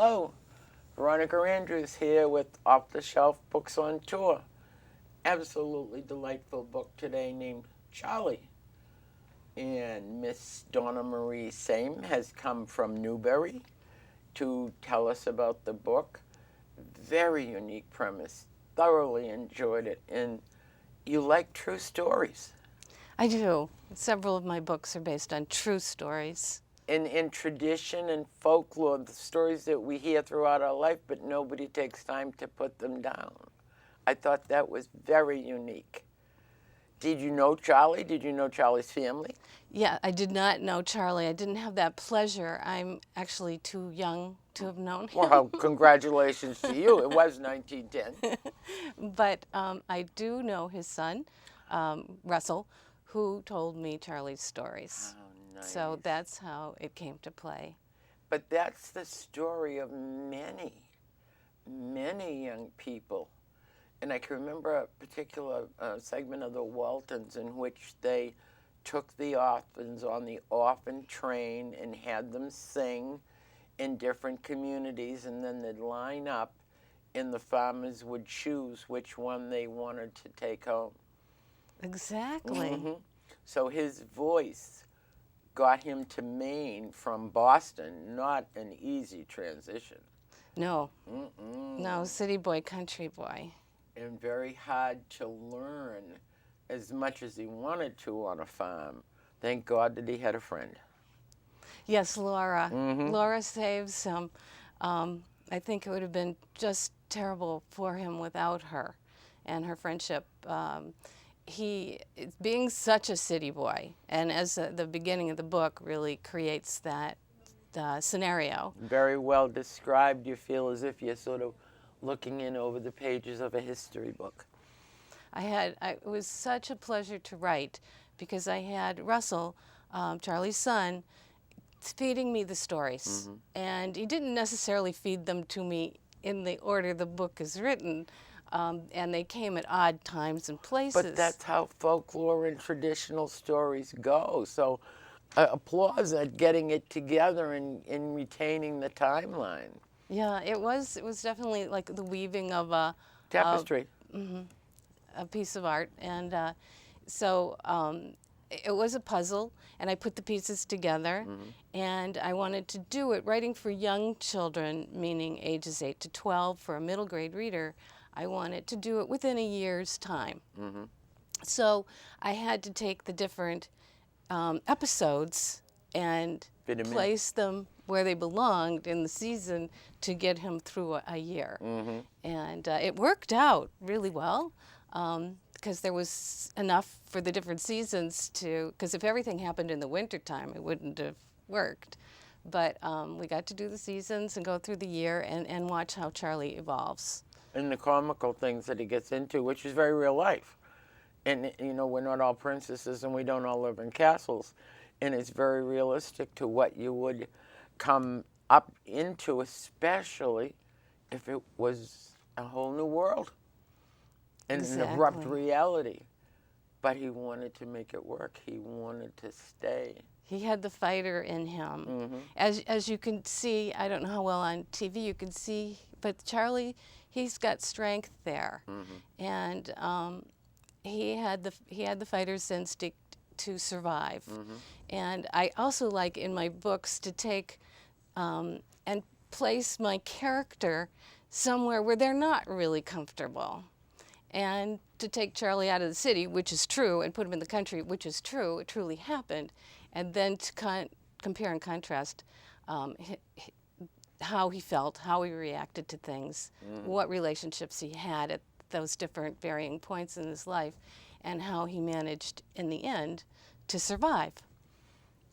Hello, Veronica Andrews here with Off the Shelf Books on Tour. Absolutely delightful book today named Charley. And Miss Donna Marie Seim has come from Newbury to tell us about the book. Very unique premise. Thoroughly enjoyed it. And you like true stories. I do. Several of my books are based on true stories. In tradition and folklore, the stories that we hear throughout our life, but nobody takes time to put them down. I thought that was very unique. Did you know Charley? Did you know Charley's family? Yeah, I did not know Charley. I didn't have that pleasure. I'm actually too young to have known him. Well, congratulations to you. It was 1910. But I do know his son, Russell, who told me Charley's stories. Oh, nice. So that's how it came to play. But that's the story of many, many young people. And I can remember a particular segment of the Waltons in which they took the orphans on the orphan train and had them sing in different communities, and then they'd line up and the farmers would choose which one they wanted to take home. Exactly. Mm-hmm. So his voice got him to Maine from Boston, not an easy transition. No. Mm-mm. No, city boy, country boy. And very hard to learn as much as he wanted to on a farm. Thank God that he had a friend. Yes, Laura. Mm-hmm. Laura saves him. I think it would have been just terrible for him without her and her friendship. He, being such a city boy, and as the beginning of the book really creates that scenario. Very well described. You feel as if you're sort of looking in over the pages of a history book. It was such a pleasure to write because I had Russell, Charley's son, feeding me the stories. Mm-hmm. And he didn't necessarily feed them to me in the order the book is written, and they came at odd times and places. But that's how folklore and traditional stories go. So applause at getting it together and retaining the timeline. Yeah, it was definitely like the weaving of a Tapestry. a piece of art, and so it was a puzzle, and I put the pieces together, and I wanted to do it writing for young children, meaning ages 8 to 12 for a middle grade reader. I wanted to do it within a year's time. So I had to take the different episodes and place them where they belonged in the season to get him through a year. And it worked out really well because there was enough for the different seasons because if everything happened in the wintertime, it wouldn't have worked. But we got to do the seasons and go through the year and watch how Charley evolves. And the comical things that he gets into, which is very real life. And, you know, we're not all princesses and we don't all live in castles. And it's very realistic to what you would come up into, especially if it was a whole new world and an abrupt reality. But he wanted to make it work. He wanted to stay. He had the fighter in him. As you can see, I don't know how well on TV you can see, but Charley, he's got strength there. And he had the fighter's instinct to survive. And I also like in my books to take and place my character somewhere where they're not really comfortable. And to take Charley out of the city, which is true, and put him in the country, which is true, it truly happened. And then to compare and contrast how he felt, how he reacted to things, what relationships he had at those different varying points in his life, and how he managed in the end to survive.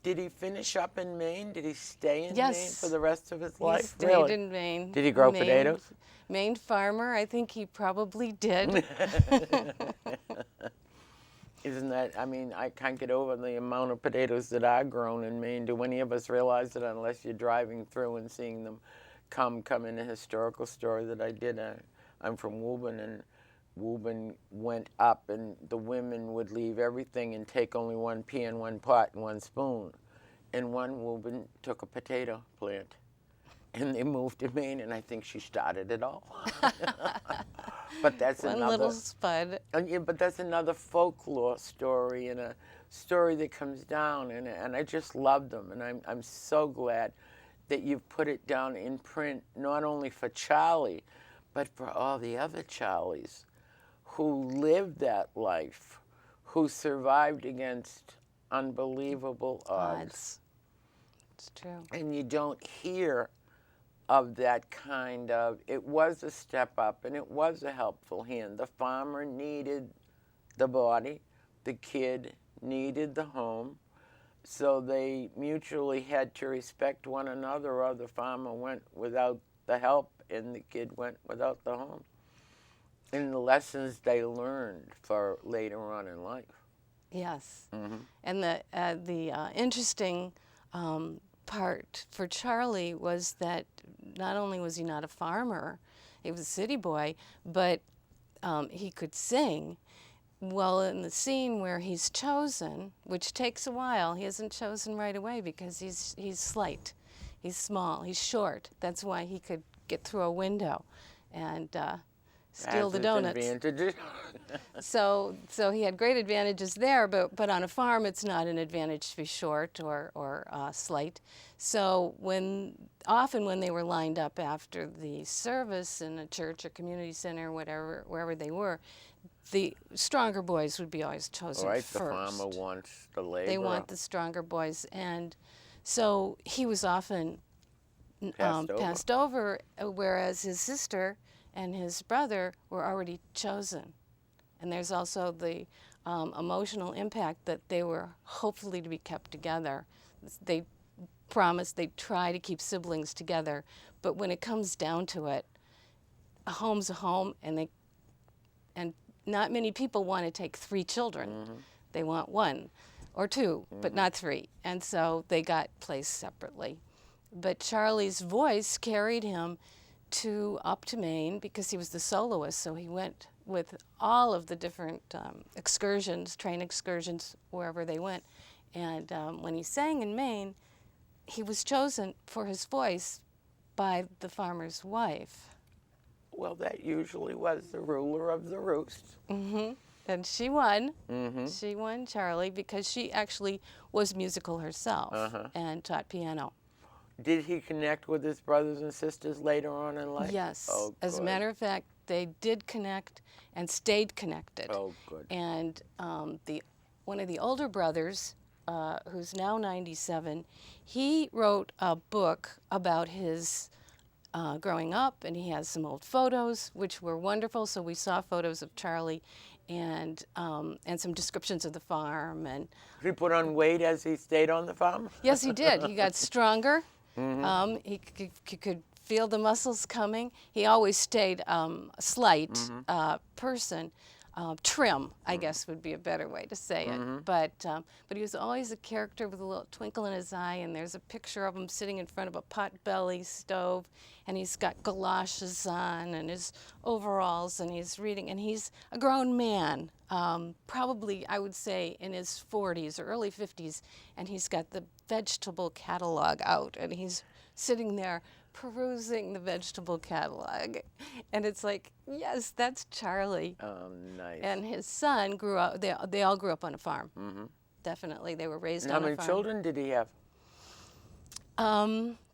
Did he finish up in Maine? Did he stay in Yes. Maine for the rest of his life? He stayed Really? in Maine. Did he grow Maine, potatoes? Maine farmer, I think he probably did. Isn't that, I mean, I can't get over the amount of potatoes that are grown in Maine. Do any of us realize it unless you're driving through and seeing them come in a historical story that I did? I'm from Woburn, and Woburn went up, and the women would leave everything and take only one pan, one pot, and one spoon. And one Woburn took a potato plant. and they moved to Maine, and I think she started it all. But that's One another little spud. yeah, but that's another folklore story and a story that comes down, and I just love them, and I'm so glad that you've put it down in print, not only for Charley, but for all the other Charleys who lived that life, who survived against unbelievable odds. It's true. And you don't hear of that kind of, it was a step up and it was a helpful hand. The farmer needed the body, the kid needed the home, so they mutually had to respect one another, or the farmer went without the help and the kid went without the home. And the lessons they learned for later on in life. Yes. And the interesting part for Charley was that not only was he not a farmer, he was a city boy, but he could sing. Well, in the scene where he's chosen, which takes a while, he isn't chosen right away because he's slight, he's small, he's short. That's why he could get through a window and steal the donuts. So he had great advantages there, but on a farm it's not an advantage to be short or slight. So often when they were lined up after the service in a church or community center, wherever they were, the stronger boys would be always chosen first. The farmer wants the laborer. They want the stronger boys, and so he was often passed over, whereas his sister and his brother were already chosen. And there's also the emotional impact that they were hopefully to be kept together. They promised they'd try to keep siblings together, but when it comes down to it, a home's a home, and not many people want to take 3 children. They want 1 or 2, but not 3. And so they got placed separately. But Charley's voice carried him up to Maine because he was the soloist, so he went with all of the different train excursions, wherever they went. And when he sang in Maine, he was chosen for his voice by the farmer's wife. Well, that usually was the ruler of the roost. And she won. She won, Charley, because she actually was musical herself and taught piano. Did he connect with his brothers and sisters later on in life? Yes. Oh, as a matter of fact, they did connect and stayed connected. Oh, good. And one of the older brothers, who's now 97, he wrote a book about his growing up, and he has some old photos, which were wonderful. So we saw photos of Charley and some descriptions of the farm. And Did he put on weight as he stayed on the farm? yes, he did. He got stronger. He could feel the muscles coming. He always stayed a slight person. Trim, I guess would be a better way to say it. But he was always a character with a little twinkle in his eye, and there's a picture of him sitting in front of a potbelly stove, and he's got galoshes on and his overalls, and he's reading, and he's a grown man, probably, I would say, in his 40s or early 50s, and he's got the vegetable catalog out, and he's sitting there perusing the vegetable catalog. And it's like, yes, that's Charley. Oh, nice. And his son grew up, they all grew up on a farm. Definitely, they were raised And on a how farm. many children did he have?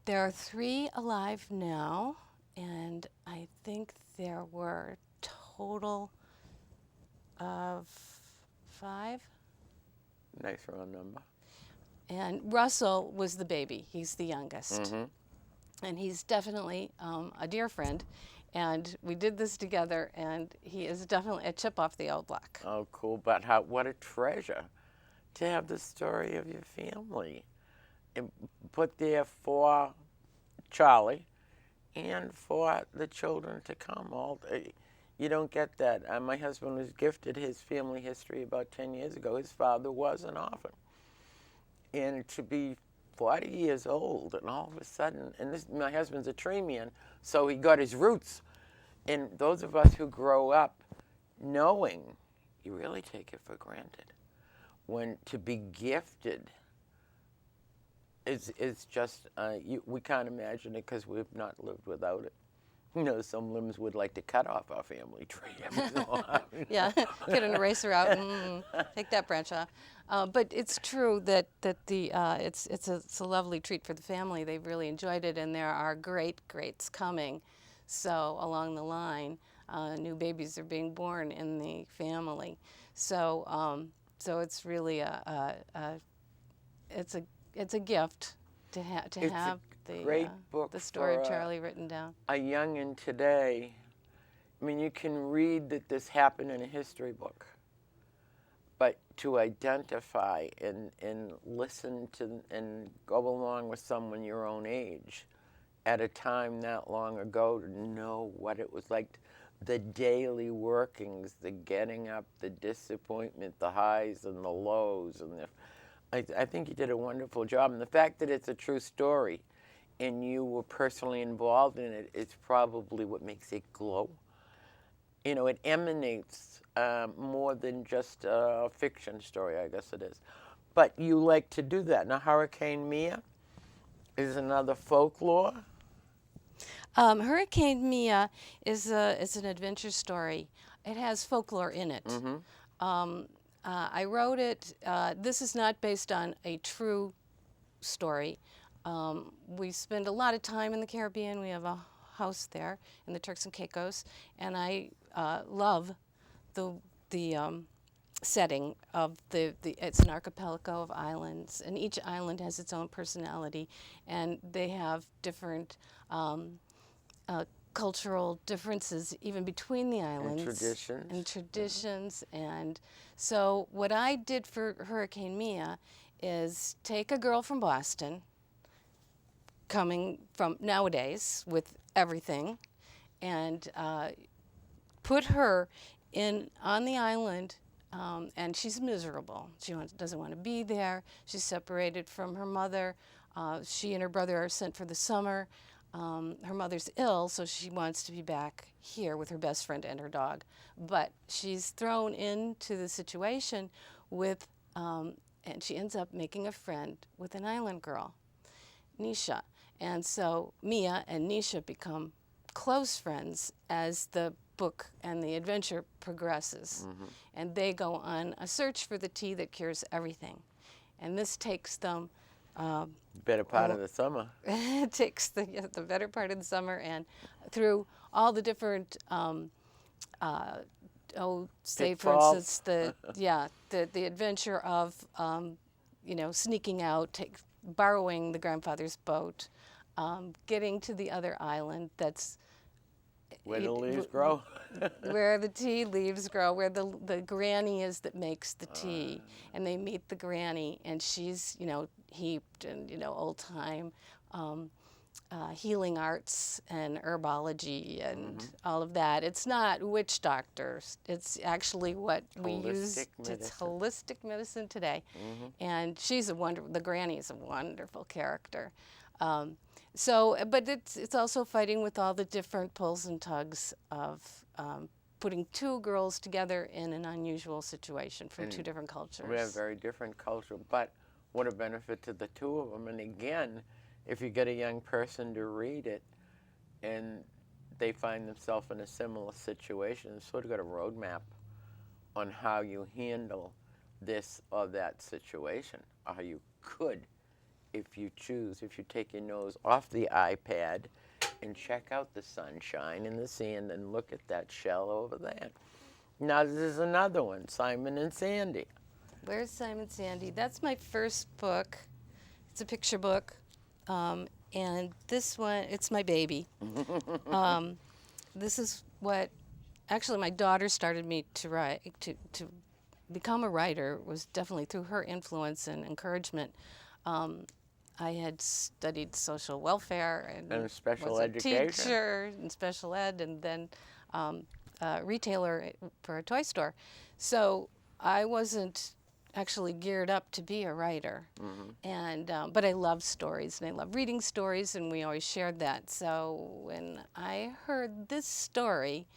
There are 3 alive now, and I think there were a total of 5. Nice round number. And Russell was the baby. He's the youngest. And he's definitely a dear friend. And we did this together, and he is definitely a chip off the old block. Oh, cool. But what a treasure to have the story of your family and put there for Charley and for the children to come. You don't get that. My husband was gifted his family history about 10 years ago. His father was an orphan. And to be 40 years old, and all of a sudden, my husband's a tree man, so he got his roots. And those of us who grow up knowing, you really take it for granted. When to be gifted It's just we can't imagine it because we've not lived without it. Some limbs would like to cut off our family tree every so often. Yeah, get an eraser out and take that branch off. But it's true that it's a lovely treat for the family. They've really enjoyed it, and there are greats coming. So along the line, new babies are being born in the family. So it's really it's a gift to have Great book the story for of Charley written down. a youngin' today. I mean, you can read that this happened in a history book, but to identify and listen to and go along with someone your own age at a time that long ago, to know what it was like, the daily workings, the getting up, the disappointment, the highs and the lows, and I think you did a wonderful job. And the fact that it's a true story and you were personally involved in it is probably what makes it glow. It emanates more than just a fiction story, I guess it is. But you like to do that. Now, Hurricane Mia is another folklore. Hurricane Mia is an adventure story. It has folklore in it. I wrote it. This is not based on a true story. We spend a lot of time in the Caribbean. We have a house there in the Turks and Caicos, and I love the setting of it's an archipelago of islands, and each island has its own personality, and they have different cultural differences even between the islands. And traditions. And so what I did for Hurricane Mia is take a girl from Boston, coming from nowadays with everything, and put her on the island, and she's miserable. She doesn't want to be there. She's separated from her mother. She and her brother are sent for the summer. Her mother's ill, so she wants to be back here with her best friend and her dog. But she's thrown into the situation with, and she ends up making a friend with an island girl, Nisha. And so Mia and Nisha become close friends as the book and the adventure progresses. And they go on a search for the tea that cures everything. And this takes them better part of the summer. It takes the better part of the summer, and through all the different say for instance the adventure of sneaking out, borrowing the grandfather's boat, getting to the other island that's where the leaves grow. Where the tea leaves grow, where the granny is that makes the tea. And they meet the granny, and she's, heaped in, old-time healing arts and herbology and all of that. It's not witch doctors. It's actually what we use. It's holistic medicine today. And she's the granny is a wonderful character. But it's also fighting with all the different pulls and tugs of putting two girls together in an unusual situation from two different cultures. We have very different culture, but what a benefit to the two of them. And again, if you get a young person to read it and they find themselves in a similar situation, you've sort of got a roadmap on how you handle this or that situation, or how you could, if you choose, if you take your nose off the iPad and check out the sunshine and the sand and look at that shell over there. Now there's another one, Simon and Sandy. Where's Seim and Sandy? That's my first book. It's a picture book. And this one, it's my baby. This is what, actually my daughter started me to write, to become a writer, was definitely through her influence and encouragement. I had studied social welfare and special was a education. Teacher in special ed, and then retailer for a toy store. So I wasn't actually geared up to be a writer, and but I love stories and I love reading stories, and we always shared that. So when I heard this story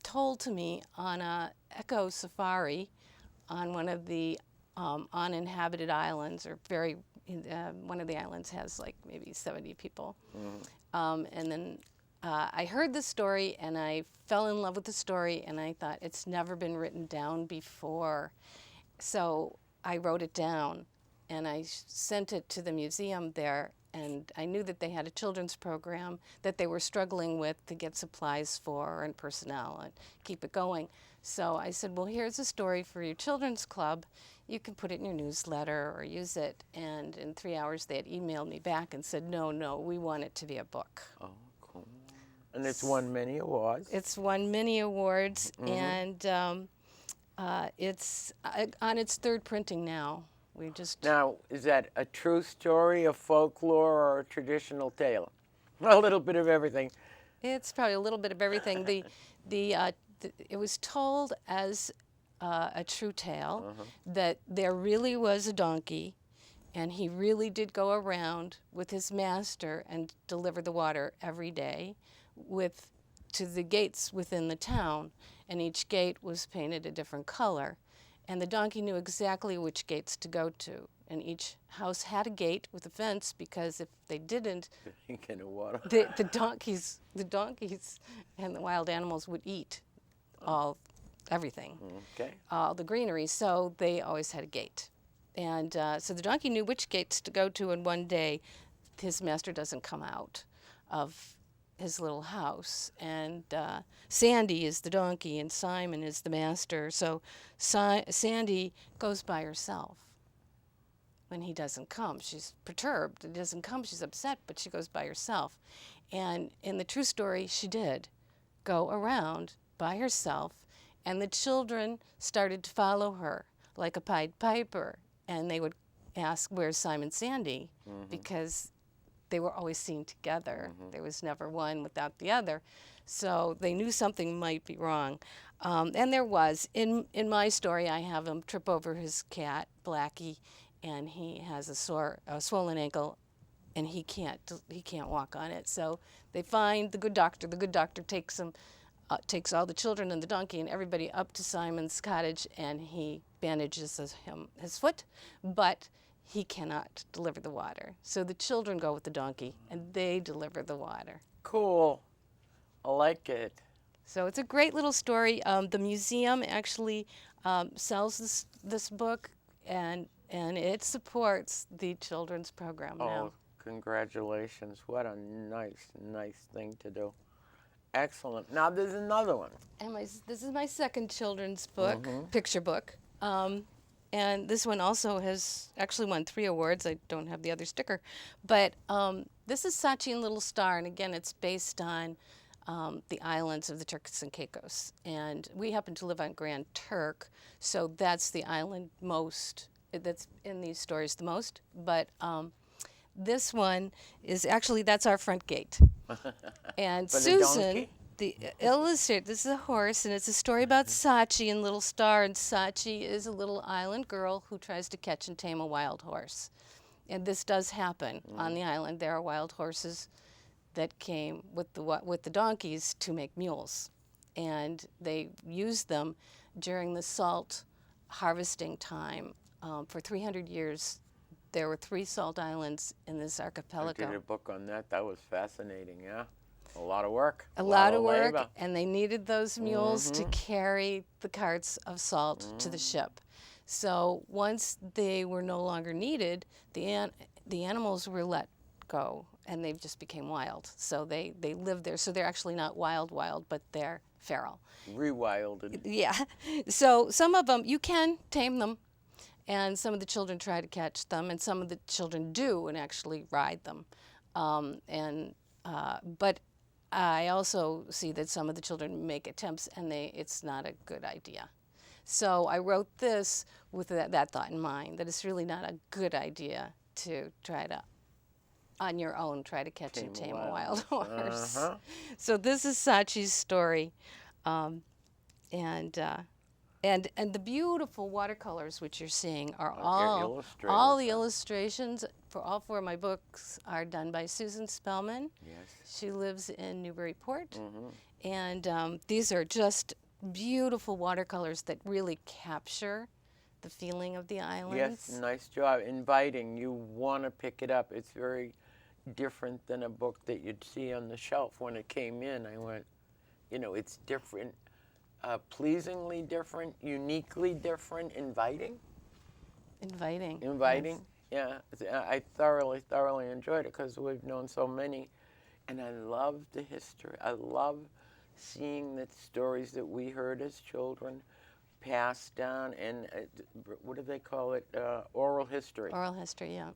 told to me on a eco safari on one of the uninhabited islands, or very One of the islands has like maybe 70 people. And then I heard the story and I fell in love with the story, and I thought it's never been written down before. So I wrote it down and I sent it to the museum there, and I knew that they had a children's program that they were struggling with to get supplies for and personnel and keep it going. So I said, well, here's a story for your children's club. You can put it in your newsletter or use it. And in 3 hours, they had emailed me back and said, no, we want it to be a book. Oh, cool. And it's won many awards. It's won many awards, and it's on its third printing now. Now, is that a true story, a folklore, or a traditional tale? A little bit of everything. It's probably a little bit of everything. It was told as a true tale that there really was a donkey, and he really did go around with his master and deliver the water every day to the gates within the town, and each gate was painted a different color. And the donkey knew exactly which gates to go to. And each house had a gate with a fence, because if they didn't, the donkeys and the wild animals would eat everything, all the greenery. So they always had a gate. And so the donkey knew which gates to go to, and one day his master doesn't come out of his little house, and Sandy is the donkey and Simon is the master. So Sandy goes by herself when he doesn't come. She's perturbed. He doesn't come. She's upset, but she goes by herself. And in the true story, she did go around by herself, and the children started to follow her like a Pied Piper, and they would ask, "Where's Simon Sandy?" Because they were always seen together. There was never one without the other. So they knew something might be wrong. And there was. In my story, I have him trip over his cat, Blackie, and he has a swollen ankle, and he can't walk on it. So they find the good doctor. The good doctor takes takes all the children and the donkey and everybody up to Simon's cottage, and he bandages his foot, but he cannot deliver the water. So the children go with the donkey, and they deliver the water. Cool. I like it. So it's a great little story. The museum actually sells this book, and it supports the children's program now. Oh, congratulations. What a nice thing to do. Excellent. Now there's another one. And this is my second children's book, picture book. And this one also has actually won 3 awards. I don't have the other sticker. But this is Sachi and Little Star, and again, it's based on the islands of the Turks and Caicos. And we happen to live on Grand Turk, so that's the island that's in these stories the most. But this one is actually, that's our front gate. And Susan, the illustrator, this is a horse, and it's a story about Sachi and Little Star. And Sachi is a little island girl who tries to catch and tame a wild horse. And this does happen on the island. There are wild horses that came with the donkeys to make mules. And they used them during the salt harvesting time. For 300 years, there were 3 salt islands in this archipelago. I did a book on that. That was fascinating, yeah. A lot of work. A lot of work, labor. and they needed those mules to carry the carts of salt to the ship. So once they were no longer needed, the animals were let go, and they just became wild. So they live there. So they're actually not wild, but they're feral. Rewilded. Yeah. So some of them, you can tame them, and some of the children try to catch them, and some of the children do and actually ride them. But I also see that some of the children make attempts, and it's not a good idea. So I wrote this with that thought in mind, that it's really not a good idea to try to, on your own, try to catch and tame a wild horse. So this is Sachi's story. And the beautiful watercolors which you're seeing are all the illustrations for all 4 of my books are done by Susan Spellman. Yes. She lives in Newburyport, and these are just beautiful watercolors that really capture the feeling of the islands. Yes, nice job. Inviting. You want to pick it up. It's very different than a book that you'd see on the shelf. When it came in, I went, it's different, pleasingly different, uniquely different, inviting. Inviting. Yes. Yeah. I thoroughly enjoyed it because we've known so many. And I love the history. I love seeing the stories that we heard as children passed down, and what do they call it? Oral history. Oral history, yeah.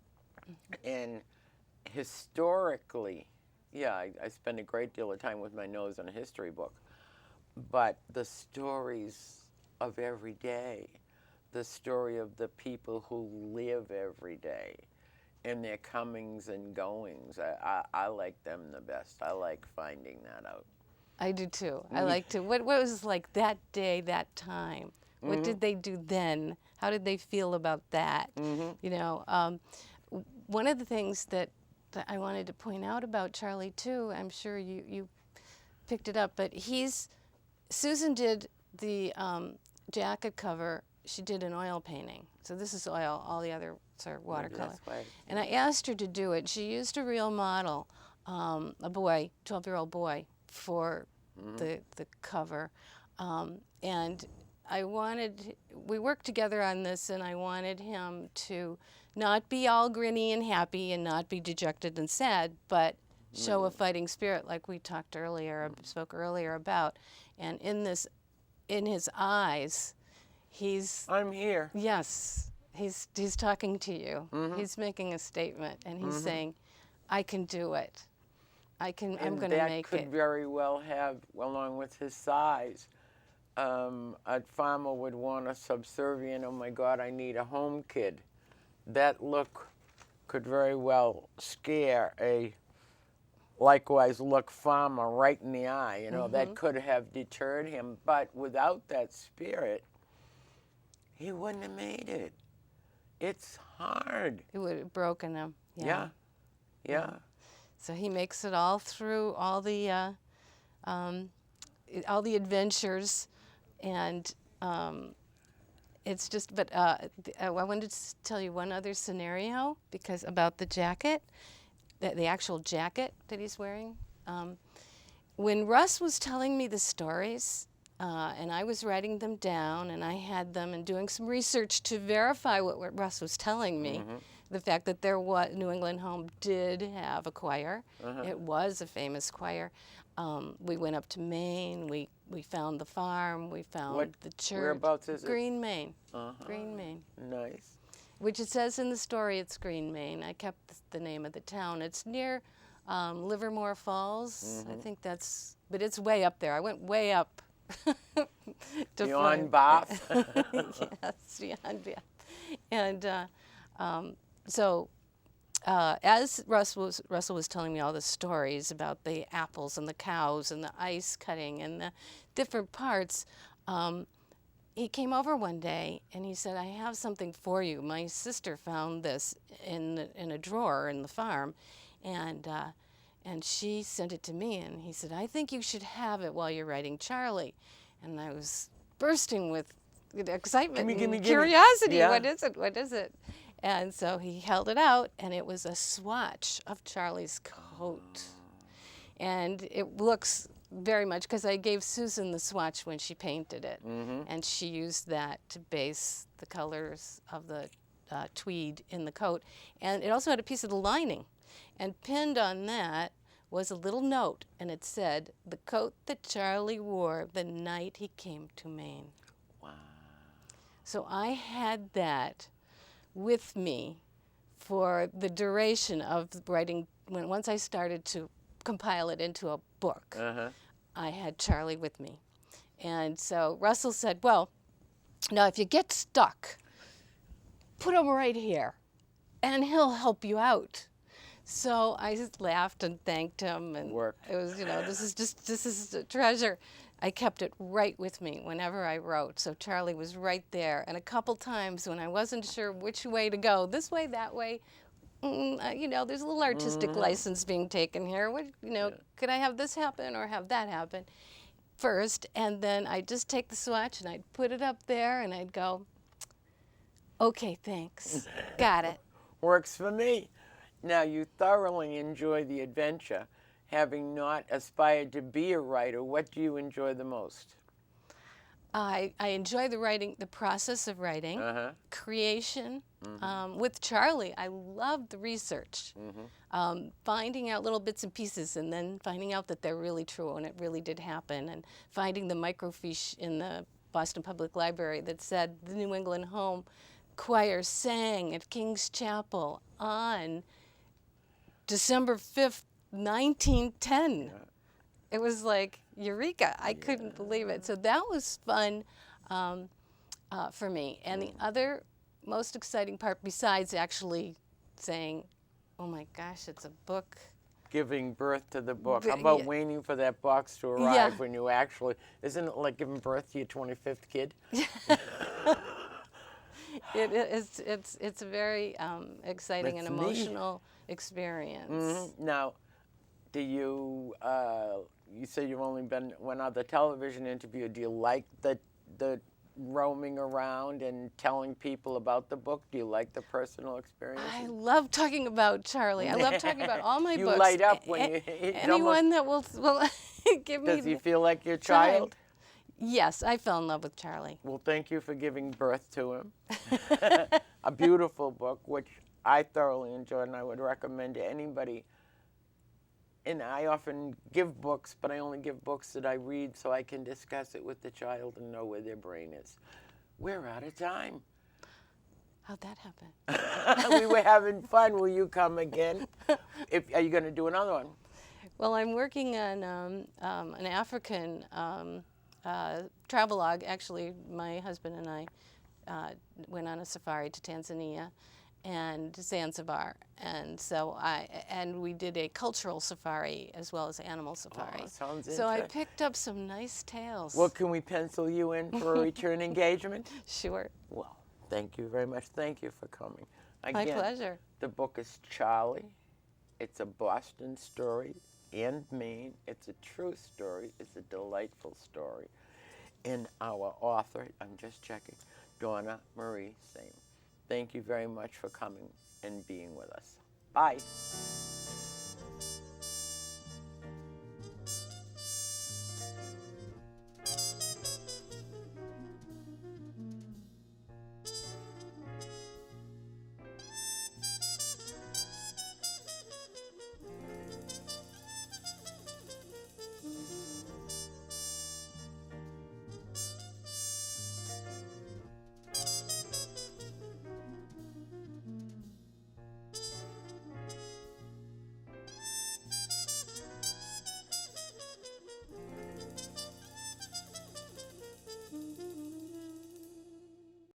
And historically, yeah, I spend a great deal of time with my nose on a history book, but the stories of every day, the story of the people who live every day, and their comings and goings, I like them the best. I like finding that out. I do too. I like to. What was like that day, that time? What did they do then? How did they feel about that? One of the things that I wanted to point out about Charley too, I'm sure you picked it up, but Susan did the jacket cover. She did an oil painting. So this is oil. All the others are watercolor. And I asked her to do it. She used a real model, a boy, 12-year-old boy, for the cover. And we worked together on this, and I wanted him to not be all grinny and happy and not be dejected and sad, but show a fighting spirit like we spoke earlier about. And in his eyes, I'm here. Yes, he's talking to you. He's making a statement, and he's saying, I can do it. I'm going to make it. That could very well have, along with his size, a farmer would want a subservient, oh my God, I need a home kid. That look could very well scare a likewise look farmer right in the eye. That could have deterred him. But without that spirit, he wouldn't have made it. It's hard. It would have broken him. Yeah. So he makes it all through all the adventures, and it's just. But I wanted to tell you one other scenario about the jacket, the actual jacket that he's wearing. When Russ was telling me the stories, and I was writing them down, and I had them and doing some research to verify what Russ was telling me. The fact that New England Home did have a choir. It was a famous choir. We went up to Maine. We found the farm. We found the church. Whereabouts is it? Green, Maine. Green, Maine. Nice. Which it says in the story it's Green, Maine. I kept the name of the town. It's near Livermore Falls. I think but it's way up there. I went way up. Beyond Bath? Yes, beyond Bath. And so as Russell was telling me all the stories about the apples and the cows and the ice cutting and the different parts, he came over one day and he said, I have something for you. My sister found this in a drawer in the farm, and she sent it to me, and he said, I think you should have it while you're writing Charley. And I was bursting with excitement and curiosity. Yeah. What is it? And so he held it out, and it was a swatch of Charley's coat. And it looks very much, because I gave Susan the swatch when she painted it, and she used that to base the colors of the tweed in the coat. And it also had a piece of the lining. And pinned on that was a little note, and it said, the coat that Charley wore the night he came to Maine. Wow. So I had that with me for the duration of writing. Once I started to compile it into a book, I had Charley with me. And so Russell said, well, now if you get stuck, put him right here, and he'll help you out. So I just laughed and thanked him, and it was, this is a treasure. I kept it right with me whenever I wrote. So Charley was right there. And a couple times when I wasn't sure which way to go, this way, that way, there's a little artistic license being taken here. Could I have this happen or have that happen first? And then I'd just take the swatch and I'd put it up there and I'd go, Okay, thanks. Got it. Works for me. Now, you thoroughly enjoy the adventure. Having not aspired to be a writer, what do you enjoy the most? I enjoy the writing, the process of writing, Uh-huh. creation. With Charley, I love the research, finding out little bits and pieces, and then finding out that they're really true and it really did happen, and finding the microfiche in the Boston Public Library that said the New England Home Choir sang at King's Chapel on December 5th, 1910. It was like eureka. I couldn't believe it. So that was fun for me. And the other most exciting part, besides actually saying, oh my gosh, it's a book. Giving birth to the book. How about waiting for that box to arrive when you actually, isn't it like giving birth to your 25th kid? It's a very exciting and emotional experience. Now, do you, you said you've only been one other television interview. Do you like the roaming around and telling people about the book? Do you like the personal experience? I love talking about Charley. I love talking about all my you books. You light up when you... Anyone that will give me... Does he feel like your child? Yes, I fell in love with Charley. Well, thank you for giving birth to him. A beautiful book, which I thoroughly enjoyed, and I would recommend to anybody. And I often give books, but I only give books that I read so I can discuss it with the child and know where their brain is. We're out of time. How'd that happen? We were having fun. Will you come again? Are you going to do another one? Well, I'm working on an African travelogue. Actually, my husband and I went on a safari to Tanzania and Zanzibar, and so we did a cultural safari as well as animal safari. Oh, sounds so I interesting. picked up some nice tales. Well, can we pencil you in for a return engagement? Sure. Well, thank you very much. Thank you for coming. My pleasure. The book is Charley. It's a Boston story and Maine. It's a true story. It's a delightful story. And our author, I'm just checking, Donna Marie Seim. Thank you very much for coming and being with us. Bye.